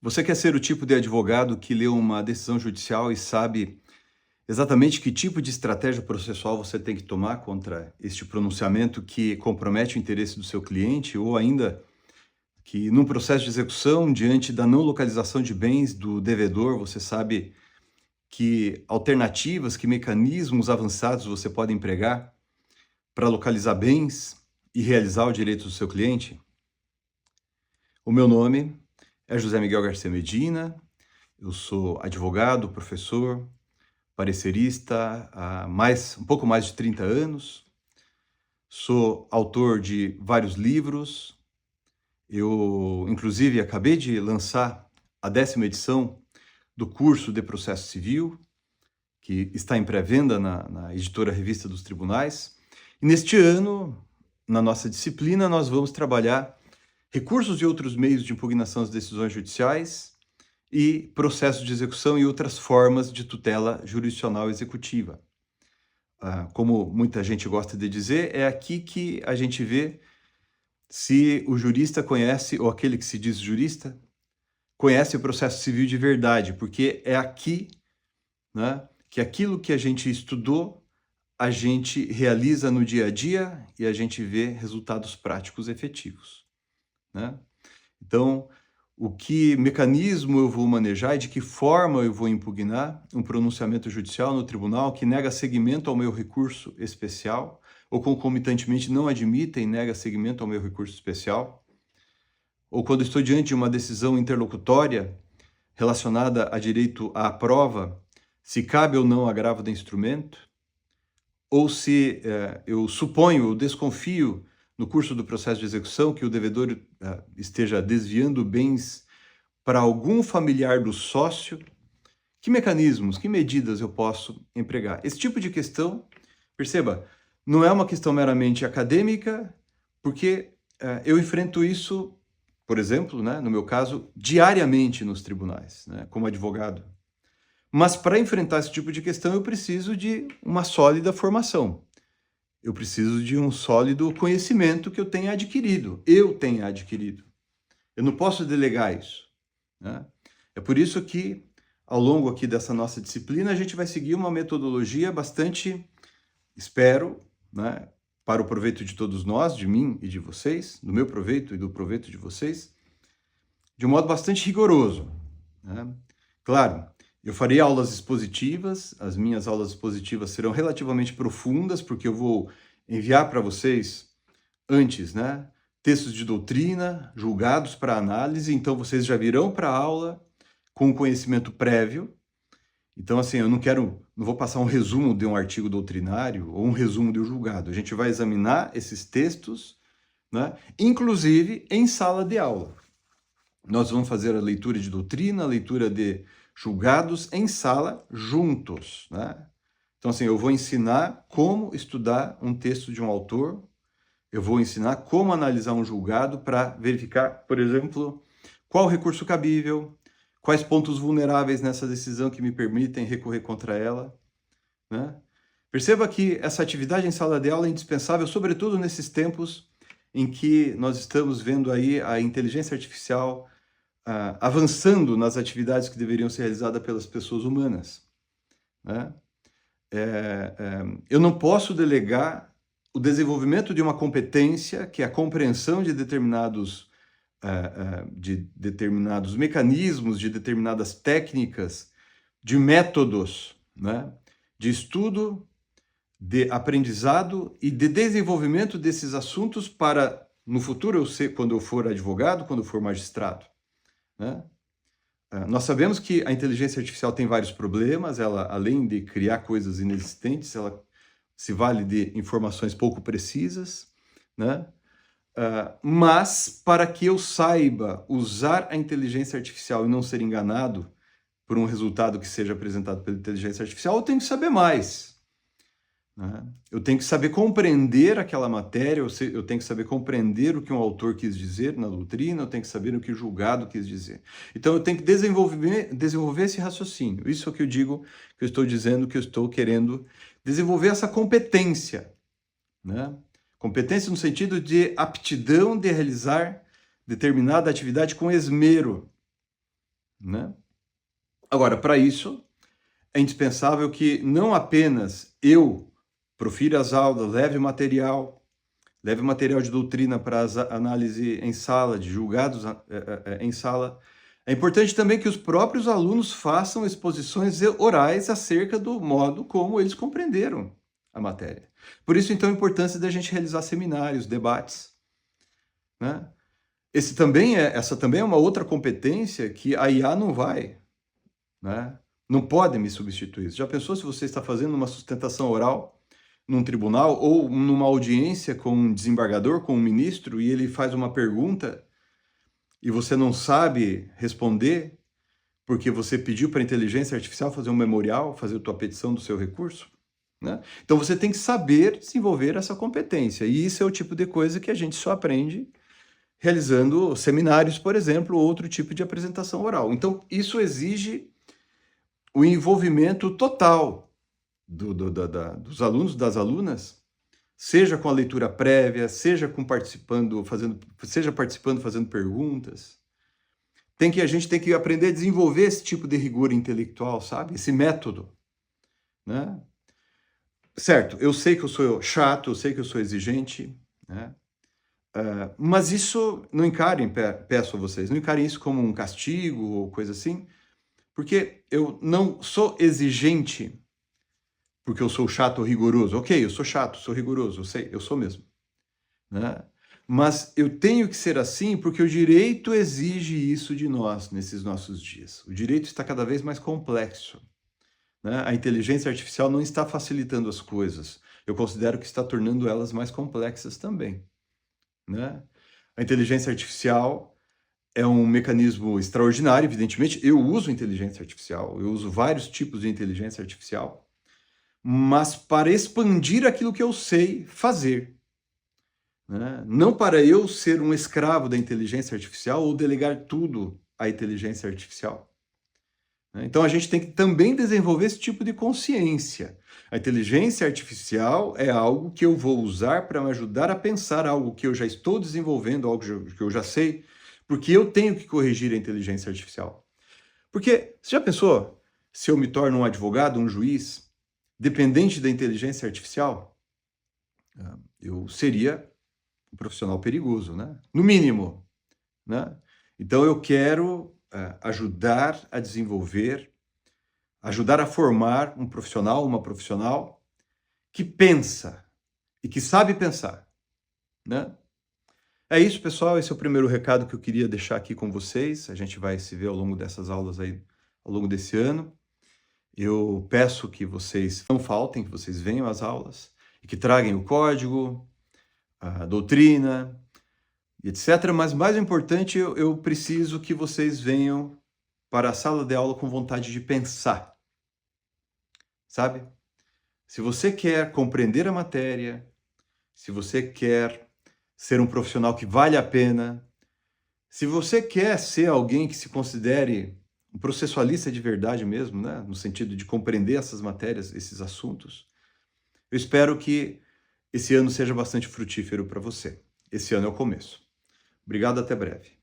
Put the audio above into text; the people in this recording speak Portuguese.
Você quer ser o tipo de advogado que lê uma decisão judicial e sabe exatamente que tipo de estratégia processual você tem que tomar contra este pronunciamento que compromete o interesse do seu cliente, ou ainda que num processo de execução, diante da não localização de bens do devedor, você sabe que alternativas, que mecanismos avançados você pode empregar para localizar bens e realizar o direito do seu cliente? O meu nome é José Miguel Garcia Medina, eu sou advogado, professor, parecerista há um pouco mais de 30 anos, sou autor de vários livros, eu inclusive acabei de lançar a 10ª edição do curso de processo civil, que está em pré-venda na editora Revista dos Tribunais, e neste ano, na nossa disciplina, nós vamos trabalhar recursos e outros meios de impugnação às decisões judiciais e processos de execução e outras formas de tutela jurisdicional executiva. Como muita gente gosta de dizer, é aqui que a gente vê se o jurista conhece, ou aquele que se diz jurista, conhece o processo civil de verdade, porque é aqui, né, que aquilo que a gente estudou, a gente realiza no dia a dia e a gente vê resultados práticos efetivos, né? Então, o que mecanismo eu vou manejar e de que forma eu vou impugnar um pronunciamento judicial no tribunal que nega seguimento ao meu recurso especial ou concomitantemente não admite e nega seguimento ao meu recurso especial, ou quando estou diante de uma decisão interlocutória relacionada a direito à prova, se cabe ou não agravo de instrumento, ou se eu suponho, eu desconfio no curso do processo de execução que o devedor esteja desviando bens para algum familiar do sócio, que mecanismos, que medidas eu posso empregar? Esse tipo de questão, perceba, não é uma questão meramente acadêmica, porque eu enfrento isso, por exemplo, né, no meu caso, diariamente nos tribunais, né, como advogado. Mas para enfrentar esse tipo de questão eu preciso de uma sólida formação. Eu preciso de um sólido conhecimento que eu tenha adquirido. Eu não posso delegar isso, né? É por isso que, ao longo aqui dessa nossa disciplina, a gente vai seguir uma metodologia bastante, espero, né, para o proveito de todos nós, de mim e de vocês, do meu proveito e do proveito de vocês, de um modo bastante rigoroso, né? Claro, eu farei aulas expositivas, as minhas aulas expositivas serão relativamente profundas, porque eu vou enviar para vocês antes, né, textos de doutrina, julgados para análise, então vocês já virão para a aula com conhecimento prévio. Então, assim, eu não vou passar um resumo de um artigo doutrinário ou um resumo de um julgado. A gente vai examinar esses textos, né, inclusive em sala de aula. Nós vamos fazer a leitura de doutrina, a leitura de julgados em sala juntos, né? Então, assim, eu vou ensinar como estudar um texto de um autor, eu vou ensinar como analisar um julgado para verificar, por exemplo, qual recurso cabível, quais pontos vulneráveis nessa decisão que me permitem recorrer contra ela, né? Perceba que essa atividade em sala de aula é indispensável, sobretudo nesses tempos em que nós estamos vendo aí a inteligência artificial avançando nas atividades que deveriam ser realizadas pelas pessoas humanas, né? Eu não posso delegar o desenvolvimento de uma competência, que é a compreensão de determinados mecanismos, de determinadas técnicas, de métodos, né, de estudo, de aprendizado e de desenvolvimento desses assuntos para, no futuro, quando eu for advogado, quando eu for magistrado, né? Nós sabemos que a inteligência artificial tem vários problemas, ela, além de criar coisas inexistentes, ela se vale de informações pouco precisas, né? Mas, para que eu saiba usar a inteligência artificial e não ser enganado por um resultado que seja apresentado pela inteligência artificial, eu tenho que saber mais, né? Eu tenho que saber compreender aquela matéria, eu tenho que saber compreender o que um autor quis dizer na doutrina, eu tenho que saber o que o julgado quis dizer. Então eu tenho que desenvolver esse raciocínio. Isso é o que eu digo, que eu estou dizendo, que eu estou querendo desenvolver essa competência, né? Competência no sentido de aptidão de realizar determinada atividade com esmero, né? Agora, para isso, é indispensável que não apenas eu profira as aulas, leve material de doutrina para análise em sala, de julgados em sala. É importante também que os próprios alunos façam exposições orais acerca do modo como eles compreenderam a matéria. Por isso, então, a importância da gente realizar seminários, debates, né? Essa também é uma outra competência que a IA não vai, né? Não pode me substituir. Já pensou se você está fazendo uma sustentação oral num tribunal ou numa audiência com um desembargador, com um ministro, e ele faz uma pergunta e você não sabe responder porque você pediu para a inteligência artificial fazer um memorial, fazer a tua petição do seu recurso, né? Então você tem que saber desenvolver essa competência, e isso é o tipo de coisa que a gente só aprende realizando seminários, por exemplo, ou outro tipo de apresentação oral. Então isso exige o envolvimento total dos alunos, das alunas, seja com a leitura prévia, seja participando, fazendo perguntas. A gente tem que aprender a desenvolver esse tipo de rigor intelectual, sabe? Esse método, né? Certo, eu sei que eu sou chato, eu sei que eu sou exigente, né? Mas isso, não encarem, peço a vocês, não encarem isso como um castigo ou coisa assim, porque eu não sou exigente porque eu sou chato ou rigoroso. Ok, eu sou chato, sou rigoroso, eu sei, eu sou mesmo, né? Mas eu tenho que ser assim porque o direito exige isso de nós nesses nossos dias. O direito está cada vez mais complexo, né? A inteligência artificial não está facilitando as coisas. Eu considero que está tornando elas mais complexas também, né? A inteligência artificial é um mecanismo extraordinário, evidentemente. Eu uso inteligência artificial, eu uso vários tipos de inteligência artificial, mas para expandir aquilo que eu sei fazer, né? Não para eu ser um escravo da inteligência artificial ou delegar tudo à inteligência artificial, né? Então a gente tem que também desenvolver esse tipo de consciência. A inteligência artificial é algo que eu vou usar para me ajudar a pensar algo que eu já estou desenvolvendo, algo que eu já sei, porque eu tenho que corrigir a inteligência artificial. Porque, você já pensou se eu me torno um advogado, um juiz, dependente da inteligência artificial? Eu seria um profissional perigoso, né? No mínimo, né? Então eu quero ajudar a desenvolver, ajudar a formar um profissional, uma profissional que pensa e que sabe pensar, né? É isso, pessoal. Esse é o primeiro recado que eu queria deixar aqui com vocês. A gente vai se ver ao longo dessas aulas aí, ao longo desse ano. Eu peço que vocês não faltem, que vocês venham às aulas e que tragam o código, a doutrina, etc. Mas mais importante, eu preciso que vocês venham para a sala de aula com vontade de pensar, sabe? Se você quer compreender a matéria, se você quer ser um profissional que vale a pena, se você quer ser alguém que se considere um processualista de verdade mesmo, né? No sentido de compreender essas matérias, esses assuntos, eu espero que esse ano seja bastante frutífero para você. Esse ano é o começo. Obrigado, até breve.